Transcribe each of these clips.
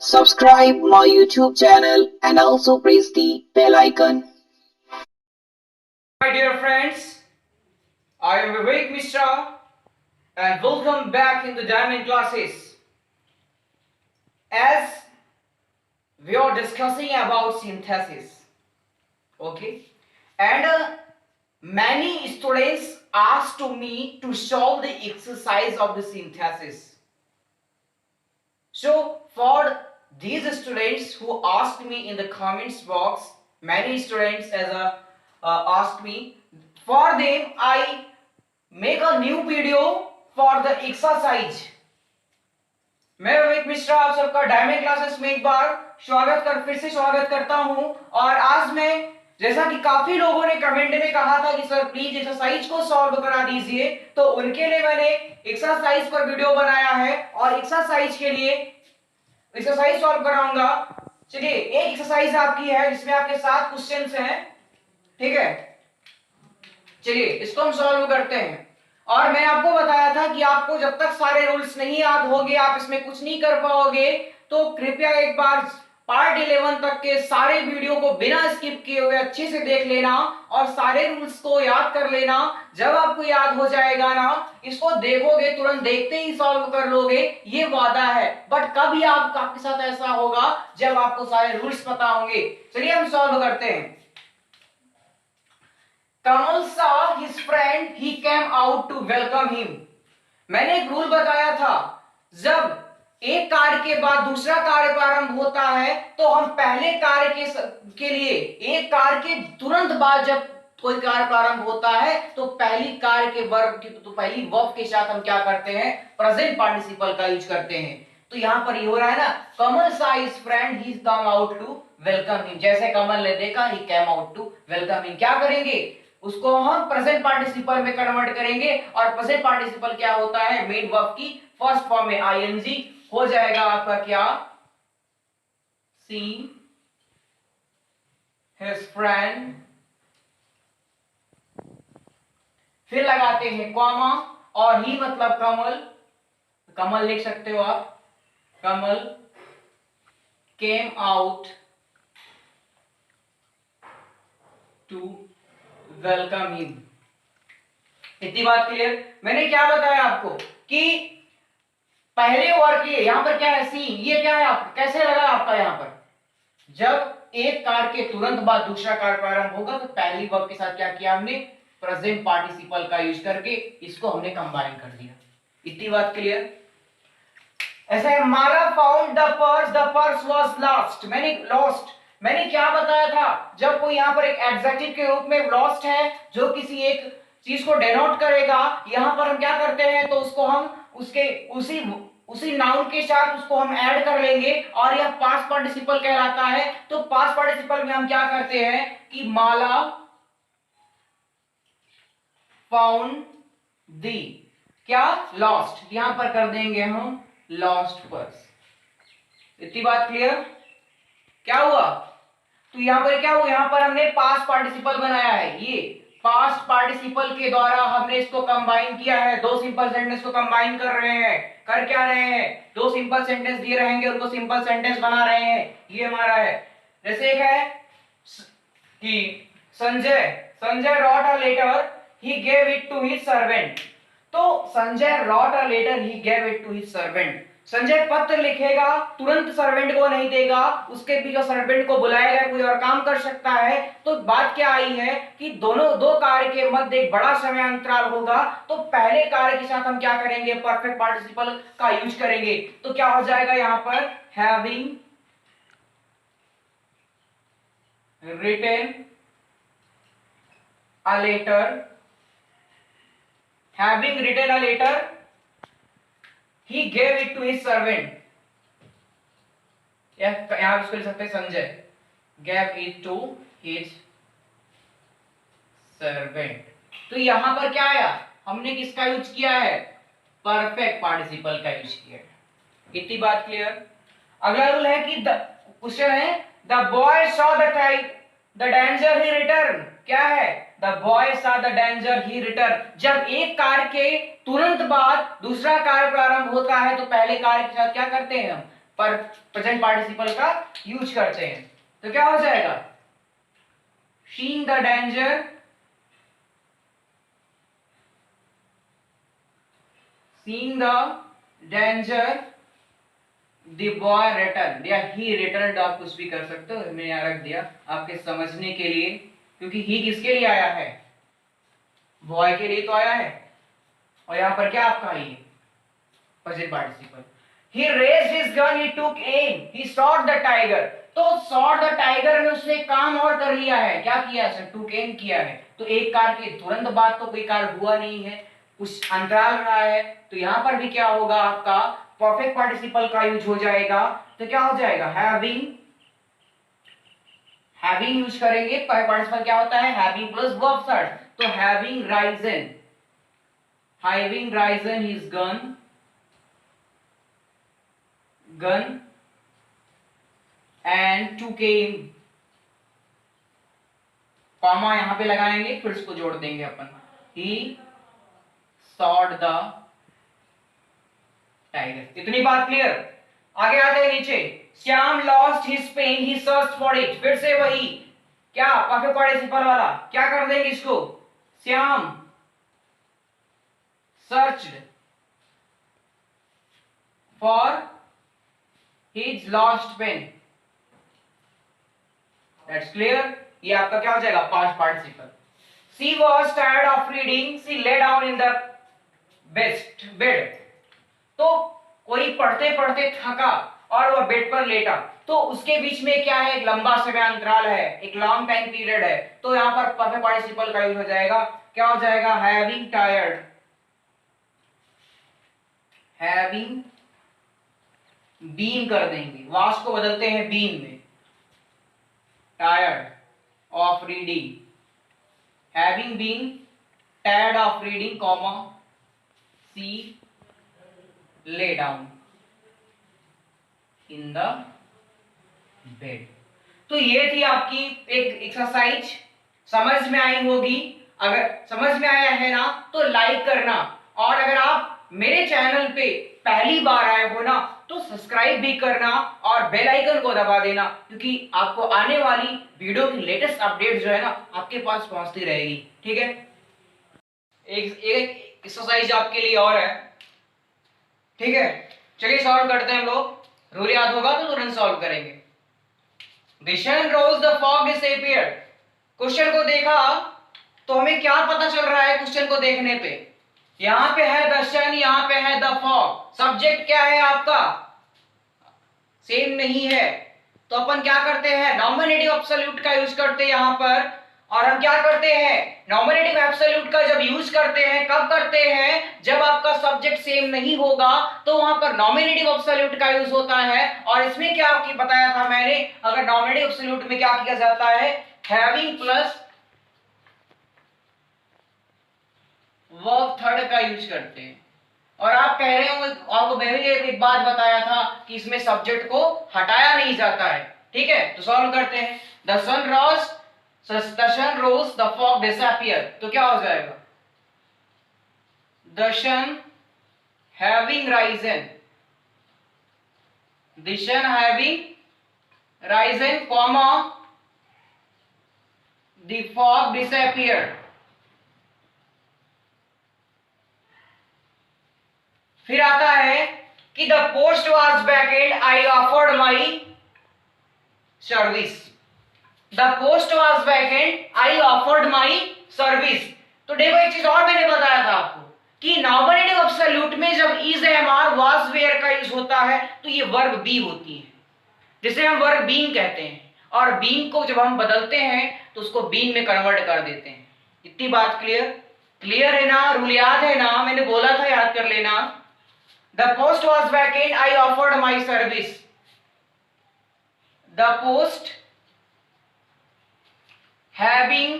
Subscribe my YouTube channel and also press the bell icon. My dear friends, I am Vivek Mishra and welcome back in the Diamond classes. As we are discussing about synthesis, okay, and many students asked to me to solve the exercise of the synthesis. So for these students who asked me in the comments box, many students asked me, for them I make a new video for the exercise. मैं विवेक मिश्रा आप सबका diamond classes में एक बार फिर से स्वागत करता हूं। और आज मैं, जैसा कि काफी लोगों ने कमेंट में कहा था कि सर प्लीज एक्सरसाइज को सॉल्व करा दीजिए, तो उनके लिए मैंने एक्सरसाइज पर वीडियो बनाया है और एक्सरसाइज के लिए एक्सरसाइज सॉल्व कराऊंगा। चलिए, एक एक्सरसाइज आपकी है जिसमें आपके 7 क्वेश्चंस हैं, ठीक है। चलिए इसको हम सॉल्व करते हैं। और मैं आपको बताया था कि आपको जब तक सारे रूल्स नहीं याद होंगे आप इसमें कुछ नहीं कर पाओगे, तो कृपया एक बार पार्ट 11 तक के सारे वीडियो को बिना स्किप किए हुए अच्छे से देख लेना और सारे रूल्स को याद कर लेना। जब आपको याद हो जाएगा ना, इसको देखोगे तुरंत देखते ही सॉल्व कर लोगे, ये वादा है। बट कभी आपके साथ ऐसा होगा जब आपको सारे रूल्स पता होंगे। चलिए हम सॉल्व करते हैं। Kamal saw his friend, he came out to welcome him. मैंने एक रूल बताया था, जब एक कार्य के बाद दूसरा कार्य प्रारंभ होता है तो हम पहले कार्य के लिए, एक कार्य के तुरंत बाद जब कोई कार्य प्रारंभ होता है तो पहली कार्य के वर्ब की, तो पहली वर्ब के साथ हम क्या करते हैं, प्रेजेंट पार्टिसिपल का यूज करते हैं। तो यहां पर ये हो रहा है ना, Kamal saw his friend he come out to welcome him. जैसे कमल ने देखा, he came out to welcome him, क्या करेंगे, उसको हम प्रेजेंट पार्टिसिपल में कन्वर्ट करेंगे। और प्रेजेंट पार्टिसिपल क्या होता है, मेन वर्ब की फर्स्ट फॉर्म में आईएनजी हो जाएगा आपका क्या, सी हिज फ्रेंड, फिर लगाते हैं कॉमा, और ही मतलब कमल, कमल लिख सकते हो आप, Kamal came out to welcome him. इतनी बात क्लियर। मैंने क्या बताया आपको कि पहले वर्ग ये यहां पर क्या है, सी, ये क्या है, आप कैसे लगा आपका, यहां पर जब एक कार्य के तुरंत बाद दूसरा कार्य प्रारंभ होगा तो पहली वर्ब के साथ क्या किया हमने, प्रेजेंट पार्टिसिपल का यूज करके इसको हमने कंबाइन कर दिया। इतनी बात क्लियर। ऐसे Mala found the purse was lost, मैंने लॉस्ट, मैंने क्या बताया था, जब कोई यहां पर एक एडजेक्टिव के रूप में लॉस्ट है जो किसी एक चीज को डेनोट करेगा, यहां पर हम क्या करते हैं, तो उसको हम उसके उसी नाउन के साथ उसको हम ऐड कर लेंगे और यह पास्ट पार्टिसिपल कहलाता है। तो पास्ट पार्टिसिपल में हम क्या करते हैं कि माला फाउंड दी क्या, लॉस्ट, यहां पर कर देंगे हम लॉस्ट पर्स। इतनी बात क्लियर। क्या हुआ, तो यहां पर क्या हुआ, यहां पर हमने पास्ट पार्टिसिपल बनाया है, ये पास्ट पार्टिसिपल के द्वारा हमने इसको कंबाइन किया है, दो सिंपल सेंटेंस को कंबाइन कर रहे हैं। कर क्या रहे हैं, दो सिंपल सेंटेंस दिए रहेंगे उनको सिंपल सेंटेंस बना रहे हैं, ये हमारा है। जैसे एक है कि Sanjay wrote a letter, he gave it to his servant। तो Sanjay wrote a letter, he gave it to his servant। Sanjay पत्र लिखेगा, तुरंत सर्वेंट को नहीं देगा, उसके भी जो सर्वेंट को बुलाएगा कोई और काम कर सकता है। तो बात क्या आई है कि दोनों दो कार्य के मध्य एक बड़ा समय अंतराल होगा, तो पहले कार्य के साथ हम क्या करेंगे, परफेक्ट पार्टिसिपल का यूज करेंगे। तो क्या हो जाएगा यहां पर, having written a letter, having written a letter, he gave it to his servant। यहां इसको लिख सकते हैं, Sanjay gave it to his servant। तो यहां पर क्या आया, हमने किसका यूज किया है, परफेक्ट पार्टिसिपल का यूज किया है। इतनी बात क्लियर। अगला रूल है कि क्वेश्चन है, the boy saw the danger he return, क्या है, the boy saw the danger he return. जब एक कार्य के तुरंत बाद दूसरा कार्य प्रारंभ होता है तो पहले कार्य के साथ क्या करते हैं हम, पर प्रेजेंट पार्टिसिपल का यूज करते हैं। तो क्या हो जाएगा, seeing the danger, seeing the danger the boy return, या ही रिटर्न, आप कुछ भी कर सकते हो, मैंने यहाँ रख दिया आपके समझने के लिए, क्योंकि ही किसके लिए आया है, बॉय के लिए तो आया है, और यहाँ पर क्या आपका ही present participle. He raised his gun, he took aim, he shot the tiger। तो shot the tiger में उसने काम और कर लिया है, क्या किया है, took aim किया है। तो एक कार के तुरंत बाद तो कोई कार हुआ नहीं है, कुछ अंतराल रहा है, तो यहाँ पर भी क्या होगा, आपका परफेक्ट पार्टिसिपल का यूज हो जाएगा। तो क्या हो जाएगा, हैविंग, हैविंग यूज करेंगे, पार्टिसिपल क्या होता है, हैविंग प्लस वर्ब सर्च। तो having Ryzen, having Ryzen his gun, gun and took aim, comma यहां पे लगाएंगे, फिर इसको जोड़ देंगे अपन, he shot the tiger। इतनी बात क्लियर। आगे आते हैं नीचे, Shyam lost his pen, he searched for it। फिर से वही क्या, परफेक्ट पार्टिसिपल वाला, क्या कर देंगे इसको, Shyam searched for his lost pen। That's clear। ये आपका क्या हो जाएगा, past participle. She was tired of reading, she lay down in the bed। तो कोई पढ़ते पढ़ते थका और वह बेड पर लेटा, तो उसके बीच में क्या है, एक लंबा समय अंतराल है, एक लॉन्ग टाइम पीरियड है, तो यहाँ पर परफेक्ट पार्टिसिपल का यूज हो जाएगा, क्या हो जाएगा, हैविंग टायर्ड, हैविंग बीन कर देंगे, वास को बदलते हैं बीन में, tired of reading, having been tired of reading, comma she lay down in the bed. तो ये थी आपकी एक एक्सरसाइज, समझ में आई होगी। अगर समझ में आया है ना तो लाइक करना, और अगर आप मेरे चैनल पे पहली बार आए हो ना तो सब्सक्राइब भी करना और बेल आइकन को दबा देना, क्योंकि आपको आने वाली वीडियो की लेटेस्ट अपडेट जो है ना आपके पास पहुंचती रहेगी। ठीक है, एक एक्सरसाइज आपके लिए और है। ठीक है, चलिए सॉल्व करते हैं हम लोग, रूल याद होगा तो तुरंत सॉल्व करेंगे। The sun rose, the fog disappeared। Question को देखा तो हमें क्या पता चल रहा है, क्वेश्चन को देखने पे यहां पे है द सन, यहां पे है द फॉग, सब्जेक्ट क्या है आपका, सेम नहीं है, तो अपन क्या करते हैं, नॉमिनेटिव एब्सोल्यूट का यूज करते हैं यहां पर। और हम क्या करते हैं, नॉमिनेटिव एब्सोल्यूट का जब यूज करते हैं, कब करते हैं, जब आपका सब्जेक्ट सेम नहीं होगा तो वहां पर नॉमिनेटिव एब्सोल्यूट का यूज होता है। और इसमें क्या आपकी बताया था मैंने, अगर नॉमिनेटिव एब्सोल्यूट में क्या किया जाता है, हैविंग प्लस वर्ब थर्ड का यूज करते हैं। और आप कह रहे होंगे, आपको मैं भी एक बात बताया था कि इसमें सब्जेक्ट को हटाया नहीं जाता है। ठीक है, तो सॉल्व करते हैं। The sun rose, the sun rose, the fog disappear, तो क्या हो जाएगा, the sun having risen, the sun having risen, comma the fog disappear. फिर आता है कि the post was vacant, I offered my service, the post was vacant, I offered my service. तो देखो एक चीज और मैंने बताया था आपको कि नॉमिनेटिव एब्सोल्यूट में जब is, am, are, was, were का यूज होता है तो ये वर्ब बी होती है, जिसे हम वर्ब बीइंग कहते हैं, और बीइंग को जब हम बदलते हैं तो उसको बीइंग में कन्वर्ट कर देते हैं। इतनी बात क्लियर, क्लियर है ना, रूल याद है ना, मैंने बोला था याद कर लेना। The post was vacant, I offered my service, the post having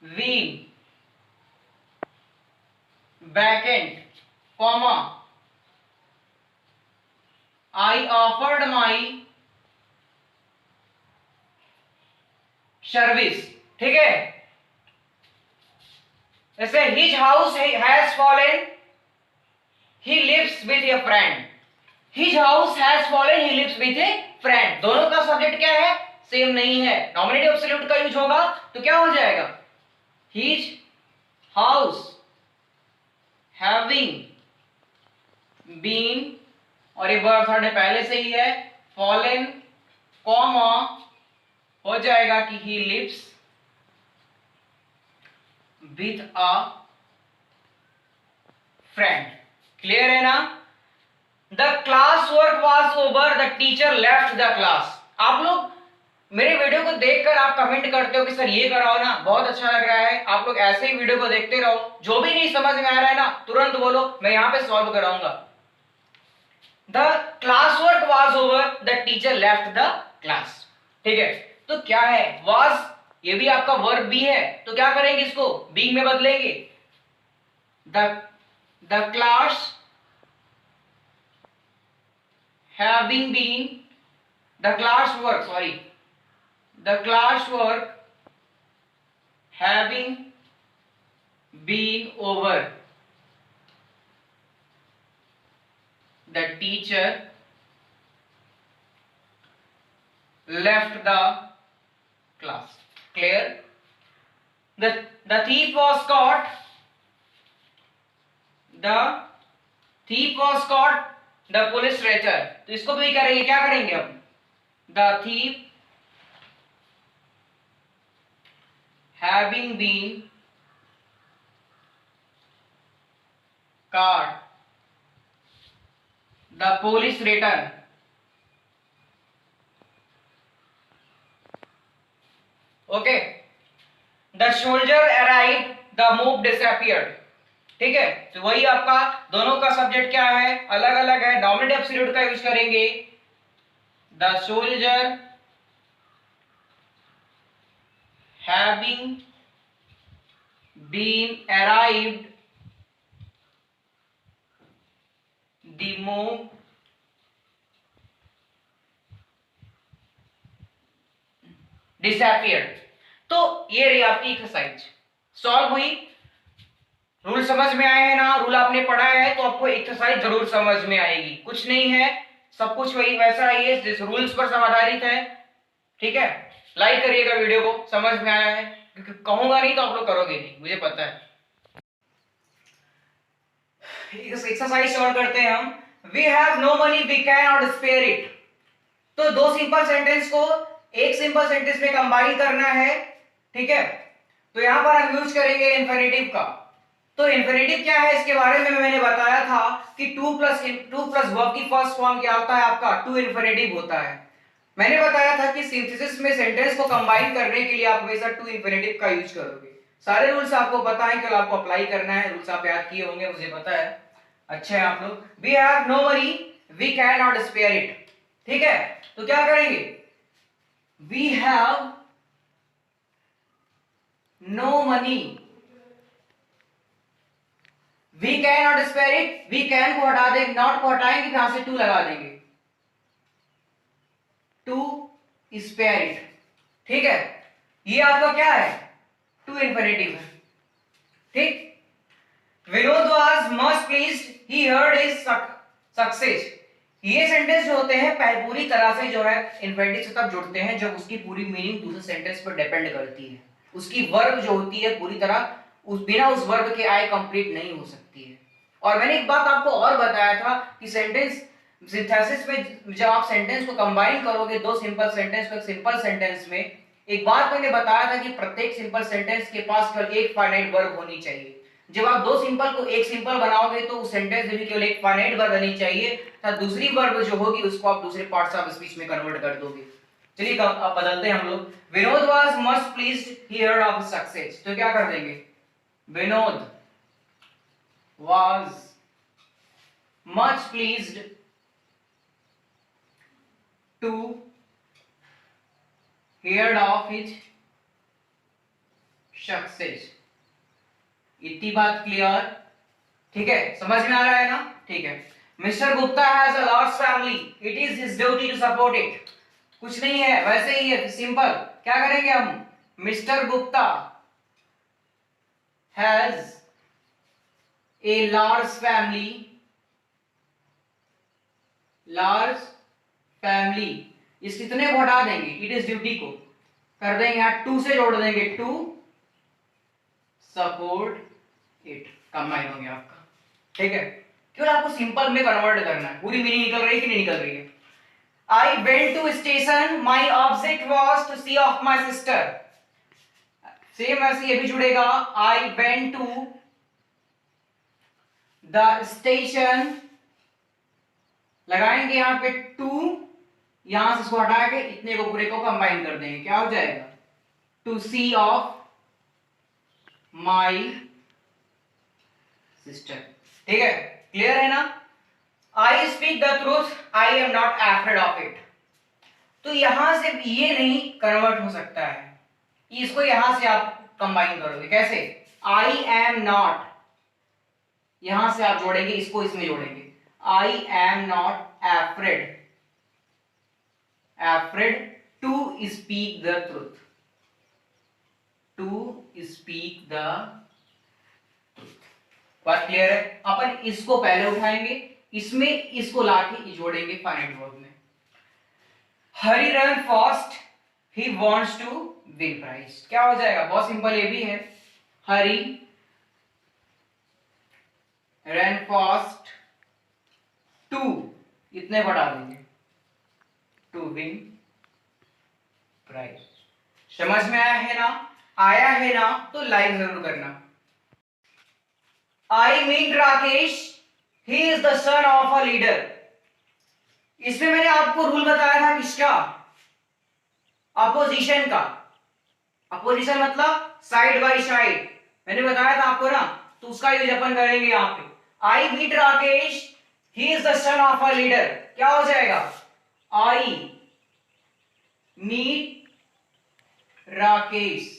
been vacant, comma I offered my service। ठीक है, जैसे his house has fallen, he lives with a friend, his house has fallen, he lives with a friend. दोनों का subject क्या है, same नहीं है। Nominative absolute का यूज होगा तो क्या हो जाएगा, हिज हाउस हैविंग बीन, और ये वर्ब थर्ड पहले से ही है, फॉलन कॉमा हो जाएगा कि he lives with a friend. Clear है ना। The class work was over, the teacher left the class. आप लोग मेरे वीडियो को देखकर आप कमेंट करते हो कि सर ये कराओ ना, बहुत अच्छा लग रहा है। आप लोग ऐसे ही वीडियो को देखते रहो, जो भी नहीं समझ में आ रहा है ना तुरंत बोलो, मैं यहां पे सॉल्व कराऊंगा। The class work was over, the teacher left the class. ठीक है, तो क्या है, वॉज ये भी आपका वर्ब भी है, तो क्या करेंगे, इसको बीइंग में बदलेंगे। The class having been, the class work having been over, the teacher left the class. Clear. The thief was caught, the thief was caught, the police later। तो इसको भी करेंगे, क्या करेंगे अब, the thief having been caught, the police return। Okay, the soldier arrive, the move disappeared. ठीक है, तो वही आपका दोनों का सब्जेक्ट क्या है, अलग अलग है। नॉमिनेटिव एब्सोल्यूट का यूज करेंगे, the soldier having been arrived, the move disappeared. तो ये रही आपकी एक्सरसाइज, सॉल्व हुई। रूल समझ में आए हैं ना, रूल आपने पढ़ा है तो आपको एक्सरसाइज जरूर समझ में आएगी। कुछ नहीं है, सब कुछ वही वैसा ही है जिस रूल्स पर सब आधारित है। ठीक है, लाइक करिएगा वीडियो को, समझ में आया है, क्योंकि कहूंगा नहीं तो आप लोग करोगे नहीं, मुझे पता है। एक्सरसाइज सॉल्व करते हैं हम। We have no money, we can not spare it. तो दो सिंपल सेंटेंस को एक सिंपल सेंटेंस में कंबाइन करना है। ठीक है, तो यहां पर हम यूज करेंगे इंफिनिटिव का। तो इंफिनिटिव क्या है, इसके बारे में मैंने बताया था कि टू प्लस वर्ब की फर्स्ट फॉर्म क्या होता है आपका, टू इंफिनिटिव होता है। मैंने बताया था कि सिंथेसिस में सेंटेंस को कंबाइन करने के लिए आप हमेशा टू इंफिनिटिव का यूज करोगे। सारे रूल्स आपको पता है, केवल आपको अप्लाई करना है। रूल्स आप याद किए होंगे, मुझे पता है, अच्छे हैं आप लोग। We have no money, we can not spare it. ठीक है, तो क्या करेंगे, we have no money, we can not spare it. We can को हटा देंगे, नॉट को हटाएंगे, यहां से टू लगा देंगे, टू स्पेयर इट। ठीक है, ये आपका क्या है, टू इंफिनिटिव है। ठीक, Vinod was much pleased, he heard his success. ये सेंटेंस जो होते हैं पूरी तरह से जो है इंफिनिटिव से तब जुड़ते हैं जब उसकी पूरी मीनिंग दूसरे सेंटेंस पर डिपेंड करती है। उसकी वर्ब जो होती है पूरी तरह बिना उस वर्ब के आई कंप्लीट नहीं हो सकती है। और मैंने एक बात आपको और बताया था कि सेंटेंस सिंथेसिस में जब आप सेंटेंस को कंबाइन करोगे, दो सिंपल सेंटेंस को एक सिंपल सेंटेंस में, एक बात मैंने बताया था कि प्रत्येक सिंपल सेंटेंस के पास केवल एक फाइनाइट वर्ब होनी चाहिए। जब आप दो सिंपल को एक सिंपल बनाओगे तो उस सेंटेंस में केवल एक फाइनाइट वर्ब रहनी चाहिए, तथा दूसरी वर्ब जो होगी उसको आप दूसरे पार्ट्स ऑफ स्पीच में कन्वर्ट कर दोगे। चलिए अब बदलते हैं हम लोग। Vinod was much pleased, he heard of success. तो क्या कर देंगे, Vinod was much pleased to hear of his success। इतनी बात क्लियर, ठीक है, समझ में आ रहा है ना। ठीक है, mister Gupta has a large family, it is his duty to support it. कुछ नहीं है, वैसे ही है, सिंपल। क्या करेंगे हम, mister Gupta has a large family, large family, इस कितने को हटा देंगे, इट इज ड्यूटी को कर देंगे यहाँ टू से जोड़ देंगे, टू सपोर्ट इट, कंबाइन हो गया आपका। ठीक है, केवल आपको सिंपल में कन्वर्ट करना है, पूरी मीनिंग निकल रही है कि नहीं निकल रही है। I went to station, my object was to see of my sister, same ऐसे ये भी जुड़ेगा, I went to the station, लगाएंगे यहाँ पे टू, यहां से इसको हटा के इतने को पूरे को कंबाइन कर देंगे, क्या हो जाएगा, to see off my sister. ठीक है, क्लियर है ना। I speak the truth, I am not afraid of it. तो यहां से ये नहीं कन्वर्ट हो सकता है, इसको यहां से आप कंबाइन करोगे कैसे, आई एम नॉट, यहां से आप जोड़ेंगे, इसको इसमें जोड़ेंगे, I am not afraid, afraid to speak the truth, to speak the truth. बात क्लियर है। अपन इसको पहले उठाएंगे, इसमें इसको लाके जोड़ेंगे फाइनल वर्ब में। Hari run fast, he wants to win prize, क्या हो जाएगा, बहुत सिंपल ये भी है, हरी रन फास्ट टू, इतने बढ़ा देंगे, टू विन प्राइज। समझ में आया है ना, आया है ना, तो लाइक जरूर करना। I meet Rakesh, he is the son of a leader. इसमें मैंने आपको रूल बताया था किसका, अपोजिशन का। अपोजिशन मतलब साइड बाय साइड, मैंने बताया था आपको ना, तो उसका यूज अपन करेंगे यहां पे। I meet Rakesh, he is the son of a leader, क्या हो जाएगा, I meet Rakesh,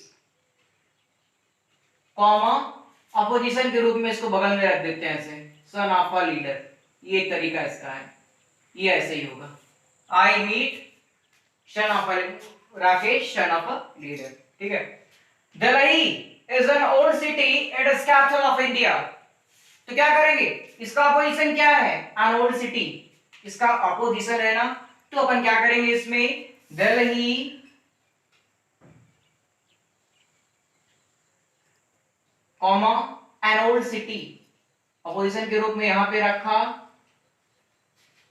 comma apposition के रूप में इसको बगल में रख देते हैं ऐसे, सन ऑफ अ लीडर, ये एक तरीका इसका है, ये ऐसे ही होगा, I meet son of a Rakesh, son of a leader. ठीक है, Delhi is an old city, it is capital of India. तो क्या करेंगे, इसका अपोजिशन क्या है, एन ओल्ड सिटी, इसका अपोजिशन है ना, तो अपन क्या करेंगे इसमें, Delhi comma an old city, apposition के रूप में यहां पे रखा,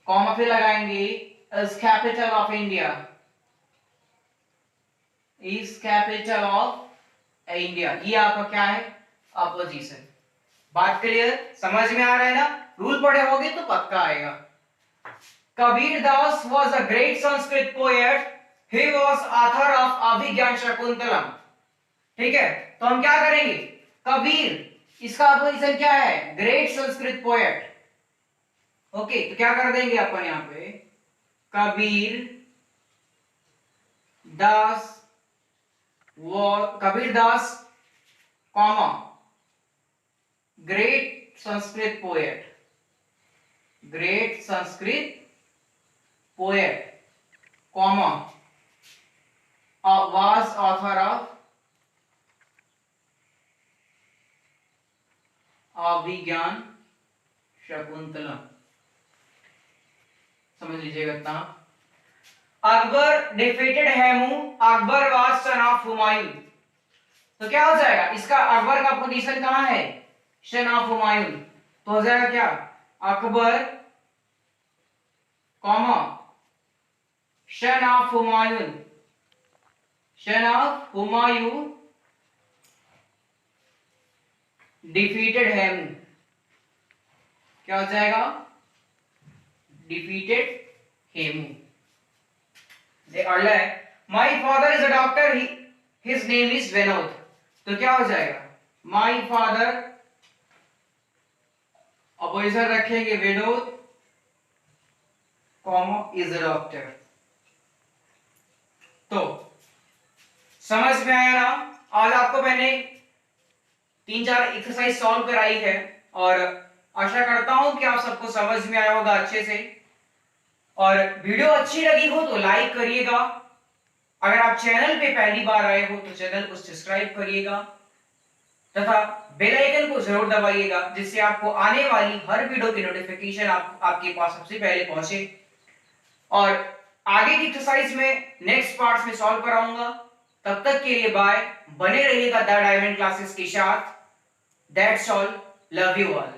कॉमा फिर लगाएंगे, is capital of India, is capital of India, ये आपका क्या है, अपोजिशन। बात क्लियर, समझ में आ रहा है ना, रूल पढ़े होगे तो पक्का आएगा। Kabir Das was a great Sanskrit poet, he was author of Abhigyan Shakuntalam. ठीक है, तो हम क्या करेंगे, कबीर, इसका अपोजिशन क्या है, ग्रेट संस्कृत पोएट। ओके, तो क्या कर देंगे अपन यहां पे, कबीर दास, वो Kabir Das comma great Sanskrit poet, great Sanskrit poet comma was author of Abhigyan Shakuntalam. समझ लीजिएगा इतना। Akbar defeated Hemu, Akbar was son of Humayun. तो क्या हो जाएगा, इसका अकबर का पोजीशन कहां है, सन ऑफ हुमायूं, तो हो जाएगा क्या, Akbar comma sun of Humayun, sun of Humayun defeated Hemu, क्या हो जाएगा, डिफीटेड हेमू। अगला है, my father is a doctor, his name is Vinod. तो क्या हो जाएगा, माई फादर, अपोजिशन रखेंगे Vinod, comma is a doctor. तो समझ में आया ना, आज आपको मैंने 3-4 एक्सरसाइज सॉल्व कराई है, और आशा करता हूं कि आप सबको समझ में आया होगा अच्छे से। और वीडियो अच्छी लगी हो तो लाइक करिएगा, अगर आप चैनल पे पहली बार आए हो तो चैनल को सब्सक्राइब करिएगा, तथा बेल आइकन को जरूर दबाइएगा, जिससे आपको आने वाली हर वीडियो की नोटिफिकेशन आपके पास सबसे पहले पहुंचे। और आगे की एक्सरसाइज में नेक्स्ट पार्ट्स में सॉल्व कराऊंगा। तब तक के लिए बाय, बने रहिएगा द डायमंड क्लासेस के साथ। That's all, love you all.